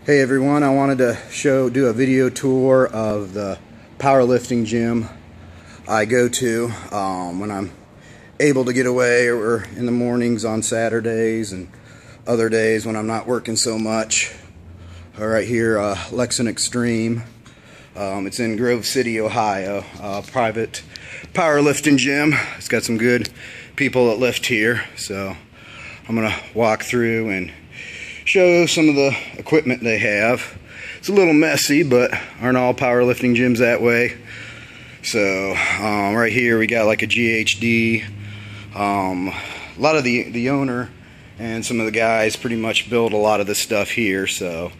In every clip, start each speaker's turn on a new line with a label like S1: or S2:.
S1: Hey everyone, I wanted to do a video tour of the powerlifting gym I go to when I'm able to get away, or in the mornings on Saturdays and other days when I'm not working so much. Right here, Lexen Xtreme. It's in Grove City, Ohio. Private powerlifting gym. It's got some good people that lift here, so I'm gonna walk through and show some of the equipment they have. It's a little messy, but aren't all powerlifting gyms that way? So right here we got like a GHD. A lot of the owner and some of the guys pretty much build a lot of this stuff here. So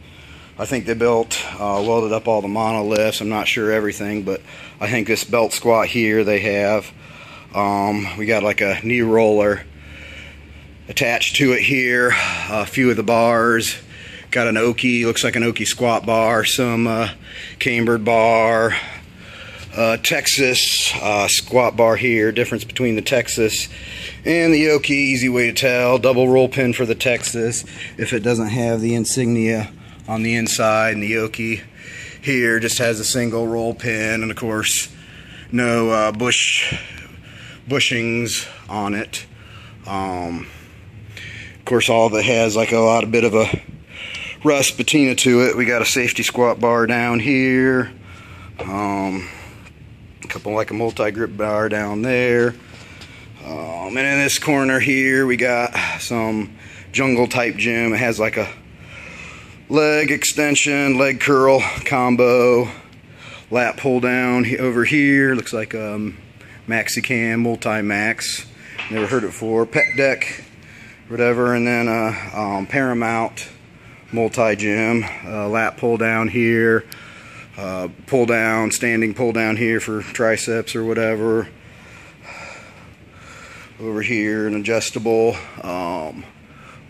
S1: I think they welded up all the monoliths. I'm not sure everything, but I think this belt squat here they have. We got like a knee roller attached to it here. A few of the bars. Got an Oki, looks like an Oki squat bar, some cambered bar, Texas squat bar here. Difference between the Texas and the Oki, easy way to tell. Double roll pin for the Texas if it doesn't have the insignia on the inside, and the Oki here just has a single roll pin, and of course no bushings on it. Of course, all of it has like a bit of a rust patina to it. We got a safety squat bar down here, a couple like a multi-grip bar down there, and in this corner here we got some jungle type gym. It has like a leg extension, leg curl combo, lat pull down over here. Looks like maxi cam, multi-max. Never heard it before. Pet deck, whatever, and then Paramount multi-gym, lat pull down here, pull down, standing pull down here for triceps or whatever. Over here an adjustable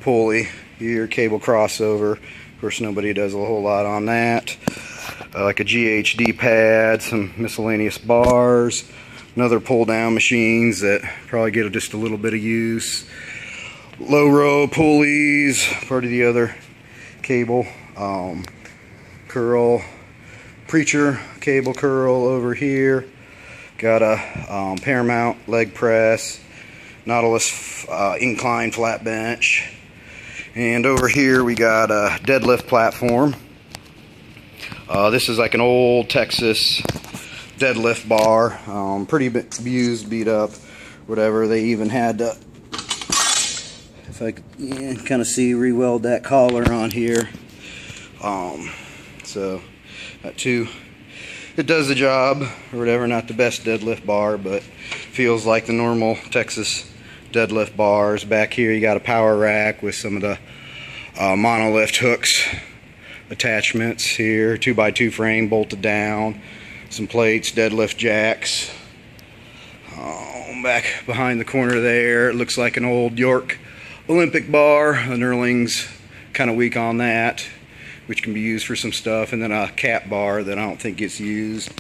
S1: pulley here, cable crossover. Of course nobody does a whole lot on that. Like a GHD pad, some miscellaneous bars, another pull down machines that probably get just a little bit of use. Low row pulleys, part of the other cable, curl, preacher cable curl over here. Got a Paramount leg press, Nautilus incline flat bench, and over here we got a deadlift platform. This is like an old Texas deadlift bar, pretty used, beat up, whatever. They even had to, if I could kind of see, re-weld that collar on here. So that too, it does the job or whatever. Not the best deadlift bar, but feels like the normal Texas deadlift bars. Back here you got a power rack with some of the monolift hooks attachments here, 2x2 frame bolted down, some plates, deadlift jacks. Back behind the corner there, it looks like an old York Olympic bar. The knurling's kind of weak on that, which can be used for some stuff, and then a cap bar that I don't think gets used.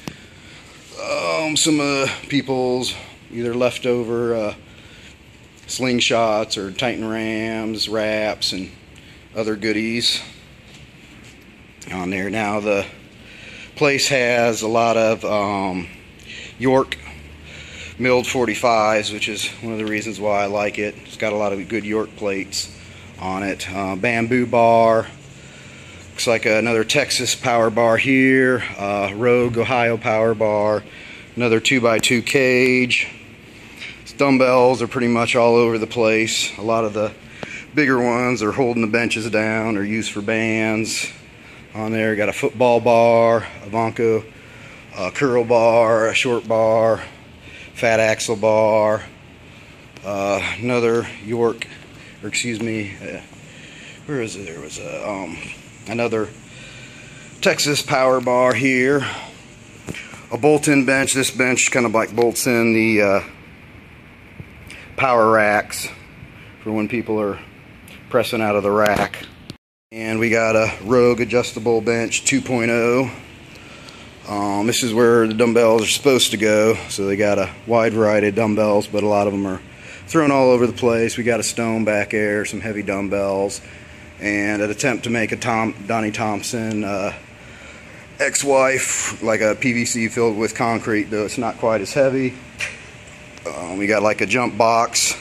S1: Some people's either leftover slingshots or Titan rams, wraps, and other goodies on there. Now the place has a lot of York milled 45s, which is one of the reasons why I like it. It's got a lot of good York plates on it. Bamboo bar. Looks like another Texas power bar here. Rogue Ohio power bar. Another 2x2 cage. Dumbbells are pretty much all over the place. A lot of the bigger ones are holding the benches down or used for bands. On there, got a football bar, a Vonco curl bar, a short bar, fat axle bar, another York, or excuse me, where is it? There was another Texas power bar here, a bolt-in bench. This bench kind of like bolts in the power racks for when people are pressing out of the rack. And we got a Rogue adjustable bench 2.0. This is where the dumbbells are supposed to go, so they got a wide variety of dumbbells, but a lot of them are thrown all over the place. We got a stone back there, some heavy dumbbells, and an attempt to make a Donnie Thompson ex-wife, like a PVC filled with concrete, though it's not quite as heavy. We got like a jump box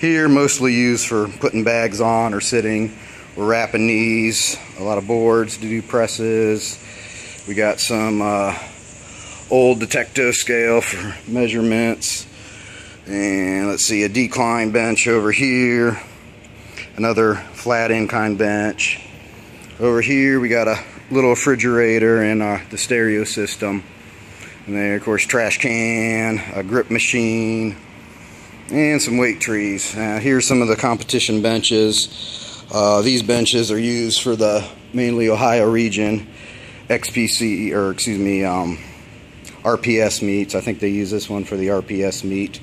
S1: here, mostly used for putting bags on or sitting or wrapping knees. A lot of boards to do presses. We got some old Detecto scale for measurements. And let's see, a decline bench over here. Another flat incline bench. Over here we got a little refrigerator and the stereo system. And there, of course, trash can, a grip machine, and some weight trees. Here's some of the competition benches. These benches are used for the mainly Ohio region XPC, or excuse me, RPS meets. I think they use this one for the RPS meet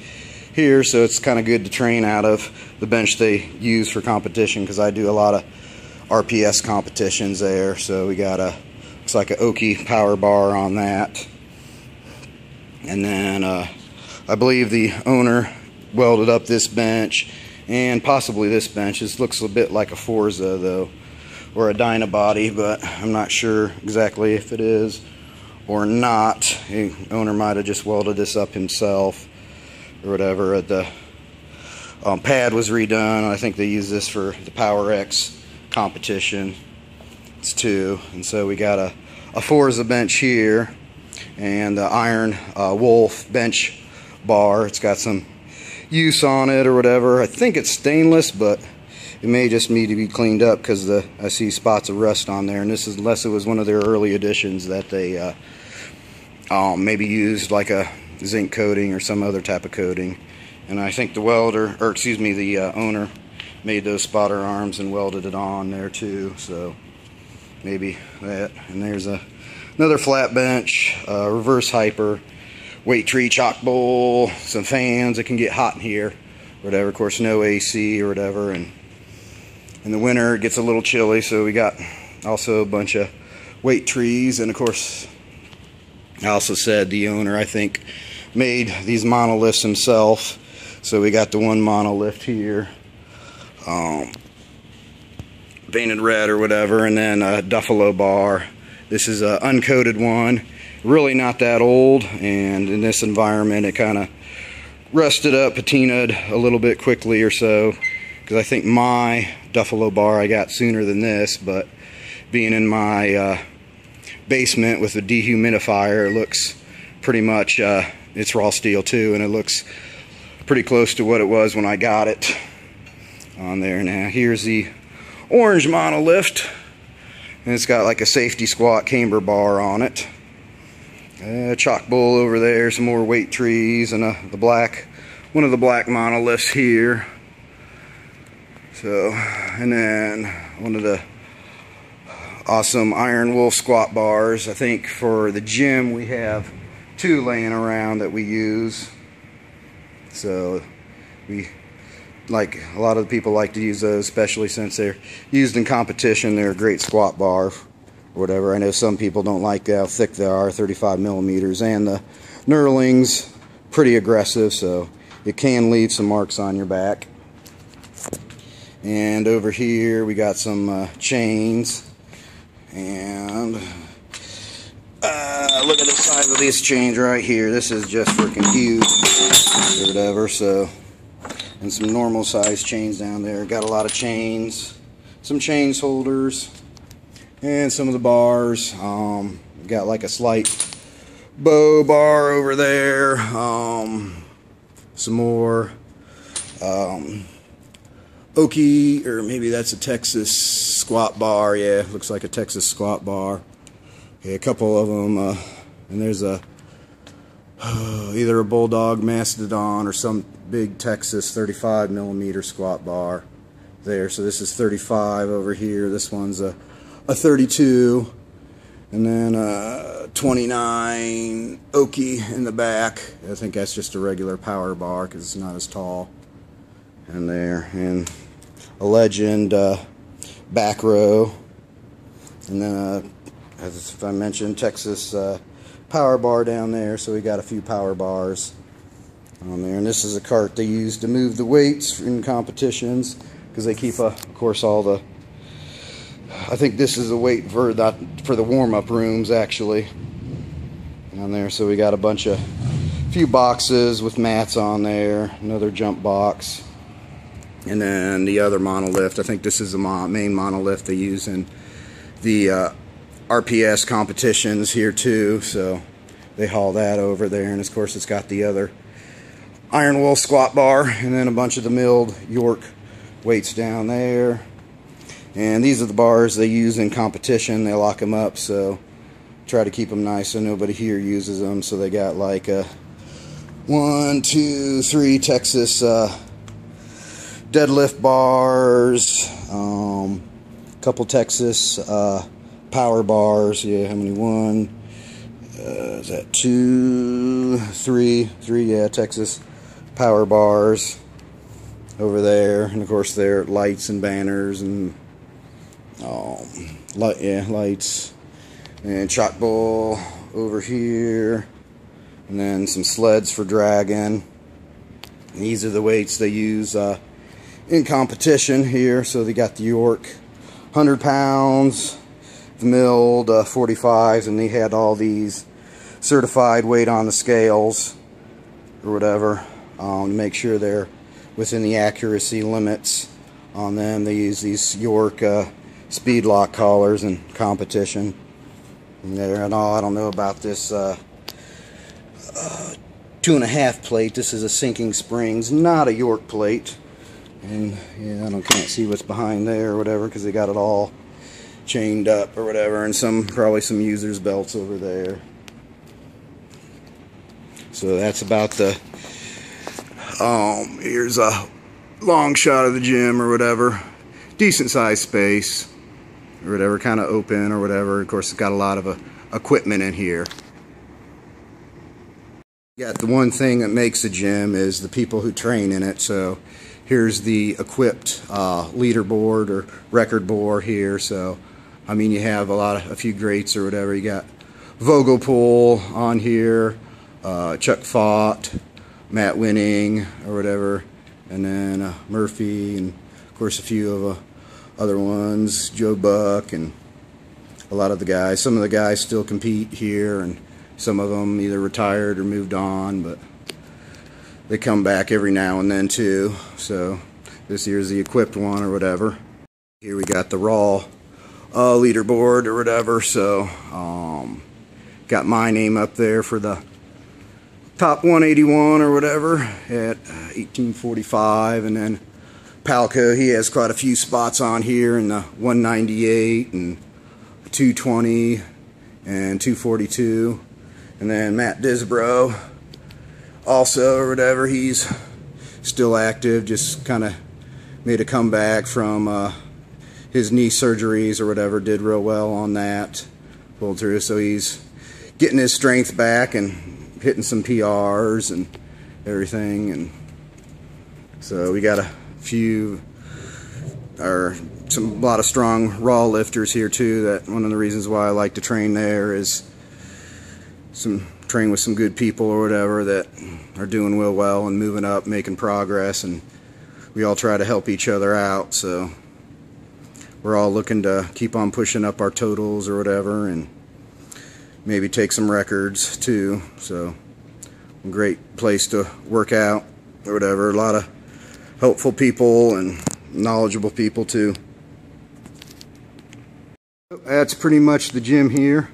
S1: here, so it's kind of good to train out of the bench they use for competition, because I do a lot of RPS competitions there. So we got looks like an Oki power bar on that. And then I believe the owner welded up this bench and possibly this bench. This looks a bit like a Forza though, or a Dynabody, but I'm not sure exactly if it is or not. The owner might have just welded this up himself or whatever. The pad was redone. I think they use this for the Power X competition. It's 2, and so we got a Forza bench here, and the Iron Wolf bench bar. It's got some use on it or whatever. I think it's stainless, but it may just need to be cleaned up because I see spots of rust on there. And this is, unless it was one of their early editions that they maybe used like a zinc coating or some other type of coating. And I think the welder, or excuse me, the owner made those spotter arms and welded it on there too. So maybe that. And there's another flat bench, reverse hyper, weight tree, chalk bowl, some fans. It can get hot in here, whatever. Of course, no AC or whatever. And in the winter, it gets a little chilly. So we got also a bunch of weight trees. And of course, I also said the owner, I think, made these monoliths himself. So we got the one monolift here, painted red or whatever, and then a Duffalo bar. This is an uncoated one, really not that old, and in this environment it kind of rusted up, patinaed a little bit quickly or so, because I think my Duffalo bar I got sooner than this, but being in my basement with a dehumidifier, it looks pretty much, it's raw steel too, and it looks pretty close to what it was when I got it on there. Now here's the orange monolift, and it's got like a safety squat camber bar on it. A chalk bowl over there, some more weight trees, and one of the black monoliths here. So, and then one of the awesome Iron Wolf squat bars. I think for the gym we have 2 laying around that we use. So we, like, a lot of the people like to use those, especially since they're used in competition. They're a great squat bar or whatever. I know some people don't like how thick they are, 35 millimeters, and the knurling's pretty aggressive, so it can leave some marks on your back. And over here we got some chains, and look at the size of this chains right here. This is just freaking huge or whatever. So, and some normal size chains down there. Got a lot of chains, some chains holders, and some of the bars. Got like a slight bow bar over there. Some more Oki, or maybe that's a Texas squat bar. Yeah, looks like a Texas squat bar. Yeah, a couple of them, and there's either a Bulldog Mastodon or some big Texas 35 millimeter squat bar there. So this is 35 over here. This one's a 32, and then 29 Oki in the back. I think that's just a regular power bar because it's not as tall. And there, and a Legend back row, and then as I mentioned, Texas power bar down there. So we got a few power bars on there, and this is a cart they use to move the weights in competitions, because they keep of course all the I think this is the weight for the warm-up rooms actually down there. So we got a few boxes with mats on there, another jump box, and then the other monolift. I think this is the main monolift they use in the RPS competitions here too, so they haul that over there. And of course it's got the other iron wool squat bar, and then a bunch of the milled York weights down there. And these are the bars they use in competition. They lock them up, so try to keep them nice so nobody here uses them. So they got like a 1, 2, 3 Texas deadlift bars, couple Texas power bars. Yeah, how many? 1, is that 2, 3, yeah, Texas power bars over there. And of course there are lights and banners and lights and shot bull over here, and then some sleds for dragging. And these are the weights they use in competition here. So they got the York 100 pounds, the milled 45s, and they had all these certified weight on the scales or whatever to make sure they're within the accuracy limits on them. They use these York speed lock collars in competition. And there, and I don't know about this 2.5 plate. This is a sinking springs, not a York plate. And yeah, can't see what's behind there or whatever because they got it all chained up or whatever, and probably some users belts over there. So that's about the here's a long shot of the gym or whatever. Decent sized space or whatever, kind of open or whatever. Of course it's got a lot of equipment in here. Yeah, the one thing that makes a gym is the people who train in it. So here's the equipped leaderboard or record board here. So I mean, you have a few greats or whatever. You got Vogelpool on here, Chuck Fott, Matt Winning or whatever, and then Murphy, and of course a few of other ones, Joe Buck, and a lot of the guys. Some of the guys still compete here, and some of them either retired or moved on, but they come back every now and then too. So this here's the equipped one or whatever. Here we got the raw leaderboard or whatever. So got my name up there for the top 181 or whatever at 1845, and then Palco, he has quite a few spots on here in the 198 and 220 and 242. And then Matt Disbro also or whatever, he's still active, just kind of made a comeback from his knee surgeries or whatever, did real well on that, pulled through, so he's getting his strength back and hitting some PRs and everything. And so we got a lot of strong raw lifters here too. That one of the reasons why I like to train there is train with some good people or whatever that are doing real well and moving up, making progress, and we all try to help each other out. So we're all looking to keep on pushing up our totals or whatever, and maybe take some records too. So a great place to work out or whatever. A lot of helpful people and knowledgeable people too. That's pretty much the gym here.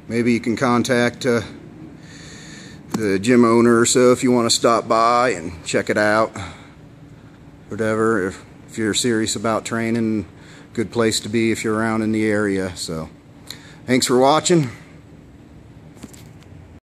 S1: Maybe you can contact the gym owner or so if you want to stop by and check it out. Whatever, if you're serious about training, good place to be if you're around in the area. So thanks for watching.